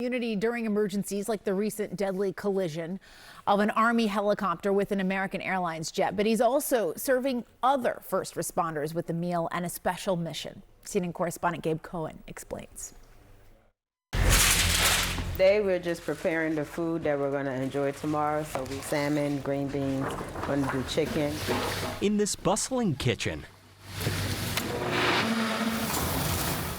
community during emergencies like the recent deadly collision of an Army helicopter with an American Airlines jet. But he's also serving other first responders with a meal and a special mission. CNN correspondent Gabe Cohen explains. Today we're just preparing the food that we're going to enjoy tomorrow. So salmon, green beans, going to do chicken. In this bustling kitchen,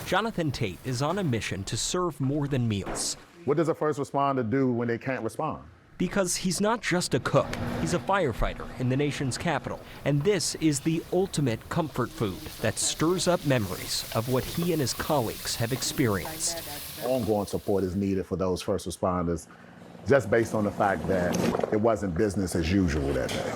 Jonathan Tate is on a mission to serve more than meals. What does a first responder do when they can't respond? Because he's not just a cook, he's a firefighter in the nation's capital. And this is the ultimate comfort food that stirs up memories of what he and his colleagues have experienced. Ongoing support is needed for those first responders, just based on the fact that it wasn't business as usual that day.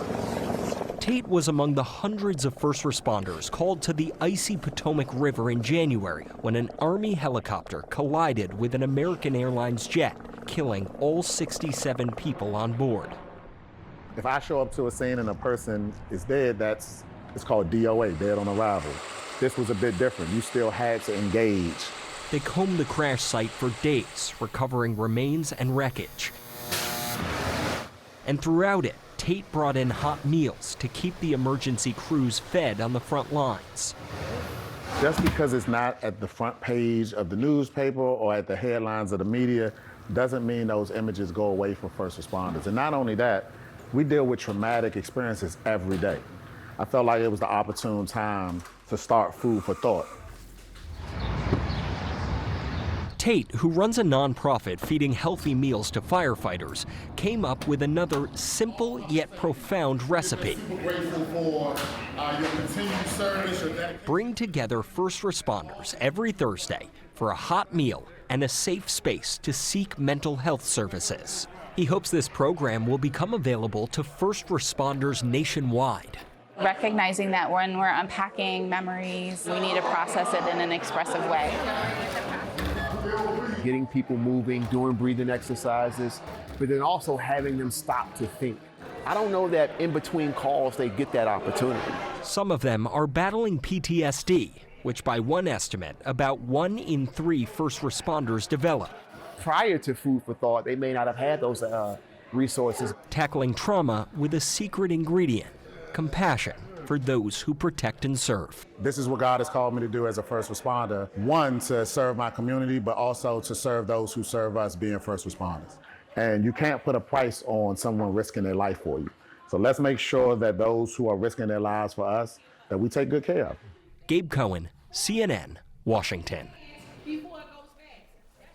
Tate was among the hundreds of first responders called to the icy Potomac River in January when an Army helicopter collided with an American Airlines jet, killing all 67 people on board. If I show up to a scene and a person is dead, it's called DOA, dead on arrival. This was a bit different. You still had to engage. They combed the crash site for days, recovering remains and wreckage. And throughout it, Tate brought in hot meals to keep the emergency crews fed on the front lines. Just because it's not at the front page of the newspaper or at the headlines of the media doesn't mean those images go away from first responders. And not only that, we deal with traumatic experiences every day. I felt like it was the opportune time to start Food for Thought. Tate, who runs a nonprofit feeding healthy meals to firefighters, came up with another simple yet profound recipe. Bring together first responders every Thursday for a hot meal and a safe space to seek mental health services. He hopes this program will become available to first responders nationwide. Recognizing that when we're unpacking memories, we need to process it in an expressive way. Getting people moving, doing breathing exercises, but then also having them stop to think. I don't know that in between calls they get that opportunity. Some of them are battling PTSD, which by one estimate, about 1 in 3 first responders develop. Prior to Food for Thought, they may not have had those resources. Tackling trauma with a secret ingredient, compassion for those who protect and serve. This is what God has called me to do as a first responder. One, to serve my community, but also to serve those who serve us, being first responders. And you can't put a price on someone risking their life for you. So let's make sure that those who are risking their lives for us, that we take good care of. Gabe Cohen, CNN, Washington.